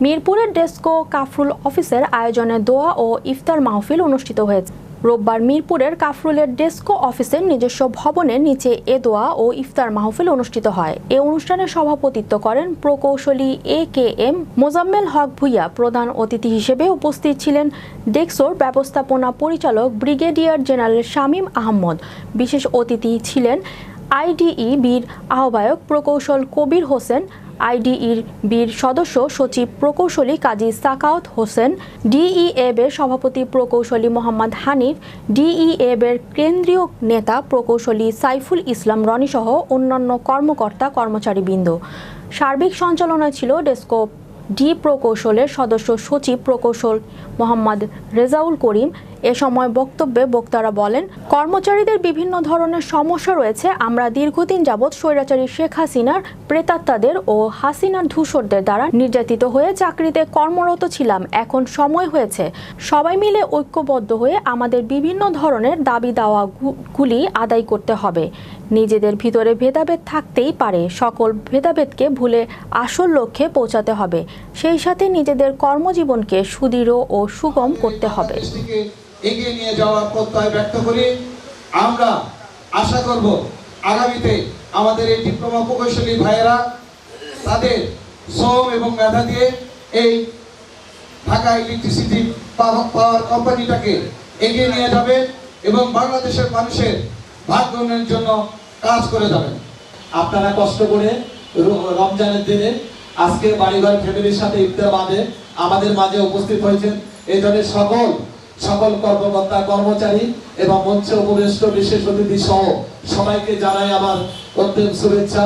মিরপুরের ডেসকো কাফরুল অফিসের আয়োজনে দোয়া ও ইফতার মাহফিল অনুষ্ঠিত হয়েছে। রোববার মিরপুরের কাফরুলের ডেসকো অফিসের নিজস্ব ভবনের নিচে এ দোয়া ও ইফতার মাহফিল অনুষ্ঠিত হয়। এ অনুষ্ঠানে সভাপতিত্ব করেন প্রকৌশলী AKM মোজাম্মেল হক ভূঁইয়া। প্রধান অতিথি হিসেবে উপস্থিত ছিলেন ডেসকোর ব্যবস্থাপনা পরিচালক ব্রিগেডিয়ার জেনারেল শামীম আহমদ। বিশেষ অতিথি ছিলেন IDE-বির আহ্বায়ক প্রকৌশল কবির হোসেন, IDE-বির সদস্য সচিব প্রকৌশলী কাজী সাকাওয়াত হোসেন, DEAB-এর সভাপতি প্রকৌশলী মোহাম্মদ হানিফ, DEAB-এর কেন্দ্রীয় নেতা প্রকৌশলী সাইফুল ইসলাম রনি সহ অন্যান্য কর্মকর্তা কর্মচারীবৃন্দ। সার্বিক সঞ্চালনায় ছিল ডেসকো ডি প্রকৌশলের সদস্য সচিব প্রকৌশল মোহাম্মদ রেজাউল করিম। এ সময় বক্তব্যে বক্তারা বলেন, কর্মচারীদের বিভিন্ন ধরনের সমস্যা রয়েছে। আমরা দীর্ঘদিন যাবৎ স্বৈরাচারী শেখ হাসিনার প্রেতাত্মাদের ও হাসিনার ধূসরদের দ্বারা নির্যাতিত হয়ে চাকরিতে কর্মরত ছিলাম। এখন সময় হয়েছে সবাই মিলে ঐক্যবদ্ধ হয়ে আমাদের বিভিন্ন ধরনের দাবি দাওয়াগুলি আদায় করতে হবে। নিজেদের ভিতরে ভেদাভেদ থাকতেই পারে, সকল ভেদাভেদকে ভুলে আসল লক্ষ্যে পৌঁছাতে হবে। সেই সাথে নিজেদের কর্মজীবনকে সুদৃঢ় ও সুগম করতে হবে। এগিয়ে নিয়ে যাওয়ার প্রত্যয় ব্যক্ত করি। আমরা আশা করব আগামীতে আমাদের এই ডিপ্লোমা প্রকৌশলী ভাইয়েরা তাদের শ্রম এবং মেধা দিয়ে এই ঢাকা ইলেকট্রিসিটি পাওয়ার কোম্পানিটাকে এগিয়ে নিয়ে যাবে এবং বাংলাদেশের মানুষের ভাগ্য উন্নয়নের জন্য কাজ করে যাবেন। আপনারা কষ্ট করে রমজানের দিনে আজকে বাড়িঘর ফ্যামিলির সাথে ইফতার বাঁধে আমাদের মাঝে উপস্থিত হয়েছেন। এই ধরনের সকল কর্মকর্তা কর্মচারী এবং মঞ্চে উপবিষ্ট বিশেষ অতিথি সহ সবাইকে জানাই আমার অন্তরিম শুভেচ্ছা।